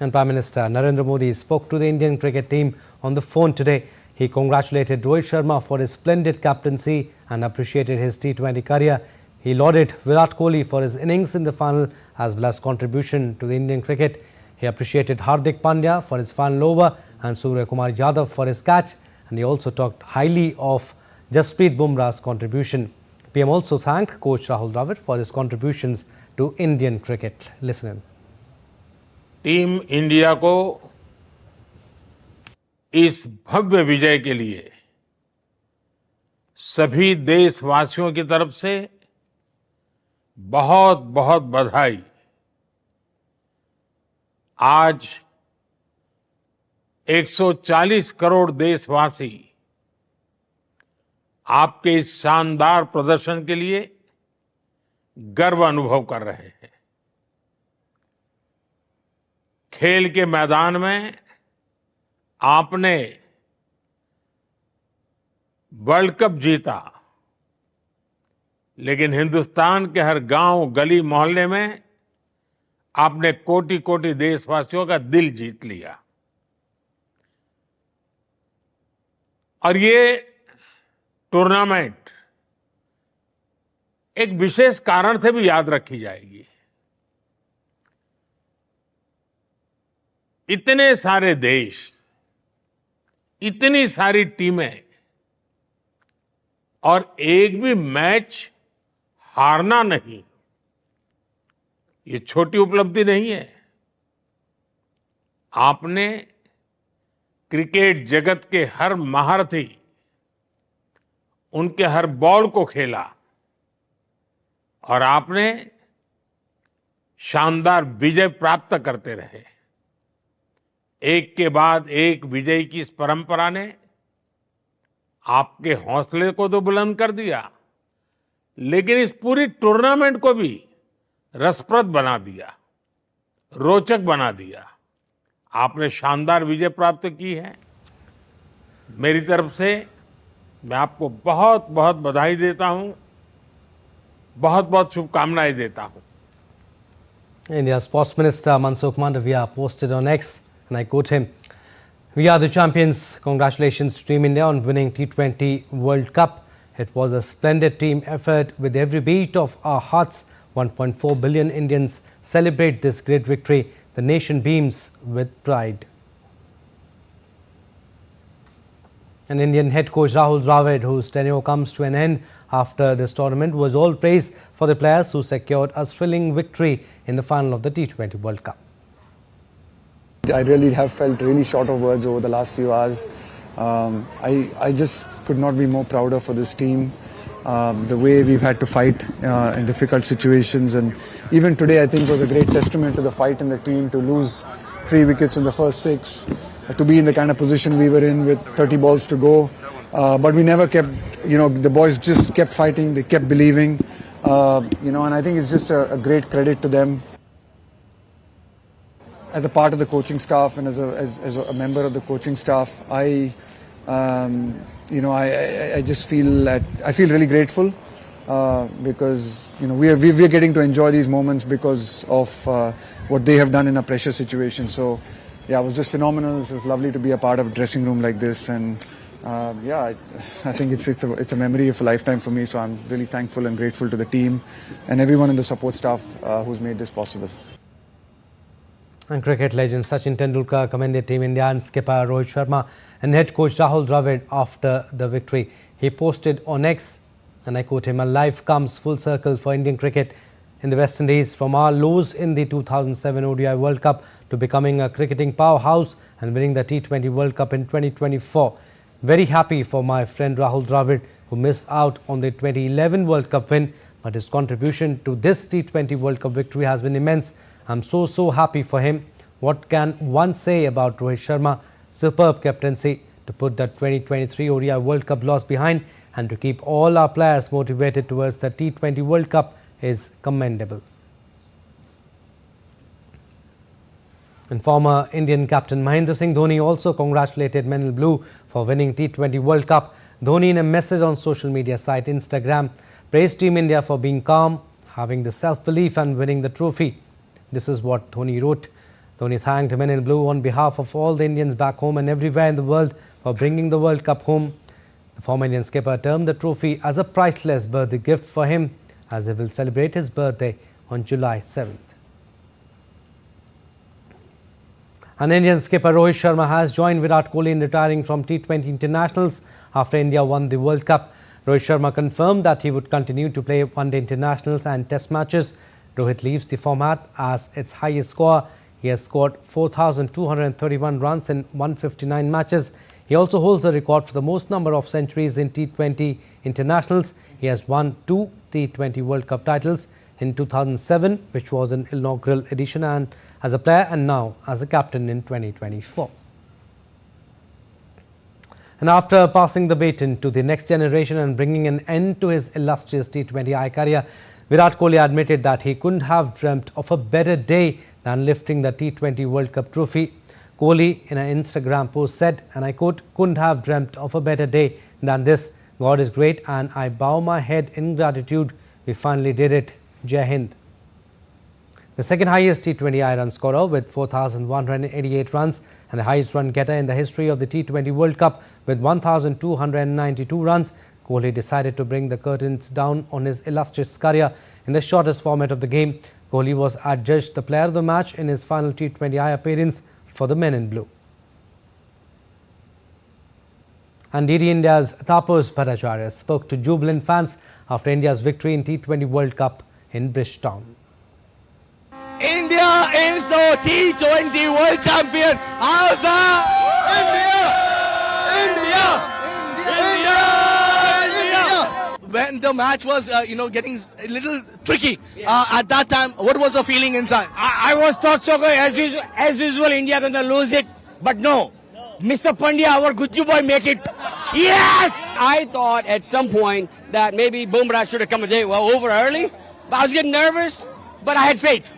And Prime Minister Narendra Modi spoke to the Indian cricket team on the phone today. He congratulated Rohit Sharma for his splendid captaincy and appreciated his T20 career. He lauded Virat Kohli for his innings in the final as well as contribution to the Indian cricket. He appreciated Hardik Pandya for his final over and Suryakumar Yadav for his catch, and he also talked highly of Jasprit Bumrah's contribution. PM also thanked coach Rahul Dravid for his contributions to Indian cricket. Listen in. Team India को इस भव्य विजय के लिए सभी देशवासियों की तरफ से बहुत बहुत बधाई। आज 140 करोड़ देशवासी आपके इस शानदार प्रदर्शन के लिए गर्व अनुभव कर रहे हैं। खेल के मैदान में आपने वर्ल्ड कप जीता, लेकिन हिंदुस्तान के हर गांव, गली, मोहल्ले में आपने कोटि कोटि देशवासियों का दिल जीत लिया। और ये टूर्नामेंट एक विशेष कारण से भी याद रखी जाएगी। इतने सारे देश, इतनी सारी टीमें और एक भी मैच हारना नहीं, ये छोटी उपलब्धि नहीं है। आपने क्रिकेट जगत के हर महारथी, उनके हर बॉल को खेला और आपने शानदार विजय प्राप्त करते रहे। एक के बाद एक विजय की इस परंपरा ने आपके हौसले को तो बुलंद कर दिया, लेकिन इस पूरी टूर्नामेंट को भी रसप्रद बना दिया, रोचक बना दिया। आपने शानदार विजय प्राप्त की है। मेरी तरफ से मैं आपको बहुत बहुत बधाई देता हूं, बहुत बहुत शुभकामनाएं देता हूं। India's Sports Minister Mansukh Mandavia posted on X, and I quote him, "We are the champions. Congratulations to Team India on winning T20 World Cup. It was a splendid team effort with every beat of our hearts. 1.4 billion Indians celebrate this great victory. The nation beams with pride." An Indian head coach Rahul Dravid, whose tenure comes to an end after this tournament, was all praised for the players who secured a thrilling victory in the final of the T20 World Cup. I really have felt really short of words over the last few hours. I just could not be more prouder for this team. The way we've had to fight in difficult situations, and even today I think was a great testament to the fight in the team to lose 3 wickets in the first 6, to be in the kind of position we were in with 30 balls to go. But we never kept the boys just kept fighting, they kept believing, and I think it's just a great credit to them. As a part of the coaching staff and as a member of the coaching staff, I just feel really grateful because we're getting to enjoy these moments because of what they have done in a pressure situation. So yeah, it was just phenomenal. It was lovely to be a part of a dressing room like this, and I think it's a memory of a lifetime for me. So I'm really thankful and grateful to the team and everyone in the support staff who's made this possible. And cricket legend Sachin Tendulkar commended Team India and skipper Rohit Sharma and head coach Rahul Dravid after the victory. He posted on X, and I quote him, "A life comes full circle for Indian cricket in the West Indies, from our lows in the 2007 ODI World Cup to becoming a cricketing powerhouse and winning the T20 World Cup in 2024. Very happy for my friend Rahul Dravid, who missed out on the 2011 World Cup win, but his contribution to this T20 World Cup victory has been immense. I'm so happy for him. What can one say about Rohit Sharma? Superb captaincy to put the 2023 ODI World Cup loss behind and to keep all our players motivated towards the T20 World Cup is commendable." And former Indian captain Mahendra Singh Dhoni also congratulated Men in Blue for winning T20 World Cup. Dhoni, in a message on social media site Instagram, praised Team India for being calm, having the self-belief and winning the trophy. This is what Dhoni wrote. Dhoni thanked Men in Blue on behalf of all the Indians back home and everywhere in the world for bringing the World Cup home. The former Indian skipper termed the trophy as a priceless birthday gift for him, as he will celebrate his birthday on July 7th. An Indian skipper Rohit Sharma has joined Virat Kohli in retiring from T20 internationals after India won the World Cup. Rohit Sharma confirmed that he would continue to play one-day internationals and test matches. Rohit leaves the format as its highest scorer. He has scored 4,231 runs in 159 matches. He also holds the record for the most number of centuries in T20 internationals. He has won 2 T20 World Cup titles in 2007, which was an inaugural edition, and as a player, and now as a captain in 2024. And after passing the baton to the next generation and bringing an end to his illustrious T20I career, Virat Kohli admitted that he couldn't have dreamt of a better day than lifting the T20 World Cup trophy. Kohli, in an Instagram post, said, and I quote, "Couldn't have dreamt of a better day than this. God is great and I bow my head in gratitude. We finally did it. Jai Hind." The second highest T20I run scorer with 4,188 runs and the highest run getter in the history of the T20 World Cup with 1,292 runs, Kohli decided to bring the curtains down on his illustrious career in the shortest format of the game. Kohli was adjudged the player of the match in his final T20I appearance for the Men in Blue. And DD India's Tapas Bhattacharya spoke to jubilant fans after India's victory in T20 World Cup in Bridgetown. India is the T20 World Champion. How's that? India! When the match was, getting a little tricky at that time, what was the feeling inside? I was thought so good. As usual, India gonna lose it, but no. Mr. Pandya, our Gucci boy, make it. Yes! I thought at some point that maybe Bumrah should have come a day over early, but I was getting nervous, but I had faith.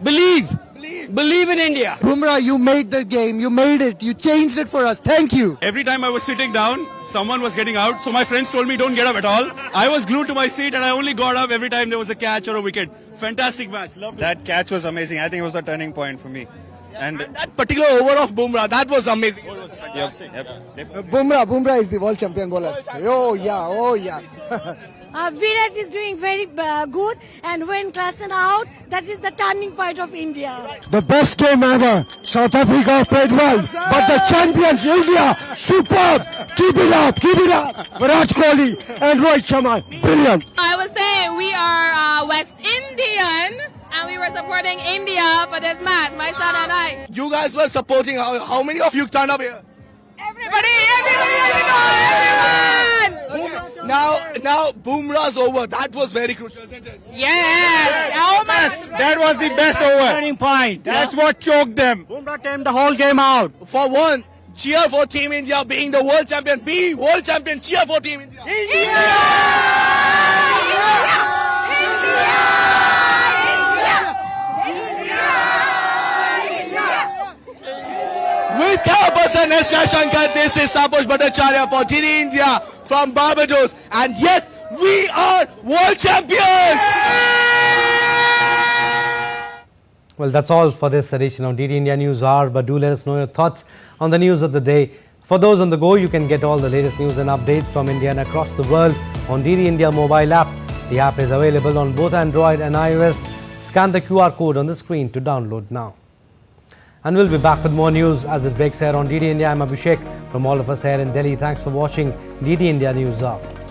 Believe in India. Bumrah, you made the game. You made it. You changed it for us. Thank you. Every time I was sitting down, someone was getting out. So my friends told me don't get up at all. I was glued to my seat and I only got up every time there was a catch or a wicket. Fantastic match. Loved it. That catch was amazing. I think it was a turning point for me. And that particular over of Bumrah, that was amazing. Oh, it was fantastic. Yep. Bumrah is the world champion bowler. Oh yeah. Virat is doing very good, and when Klassen out, that is the turning point of India. The best game ever. South Africa played well, but the champions India, superb. Keep it up. Virat Kohli and Rohit Sharma, brilliant. I would say we are West Indian, and we were supporting India for this match, my son and I. You guys were supporting. How many of you turned up here? Everybody! Now Bumrah's over. That was very crucial, isn't it? Yes! That was the best over. Turning point. That's what choked them. Bumrah came the whole game out. For one, cheer for Team India being the world champion. Be world champion. Cheer for Team India. With Kapas and Nesha Shankar, this is Taposh Bhattacharya for TD India from Barbados. And yes, we are world champions! Well, that's all for this edition of DD India News Hour, but do let us know your thoughts on the news of the day. For those on the go, you can get all the latest news and updates from India and across the world on DD India mobile app. The app is available on both Android and iOS. Scan the QR code on the screen to download now. And we'll be back with more news as it breaks here on DD India. I'm Abhishek. From all of us here in Delhi, thanks for watching DD India News Hour.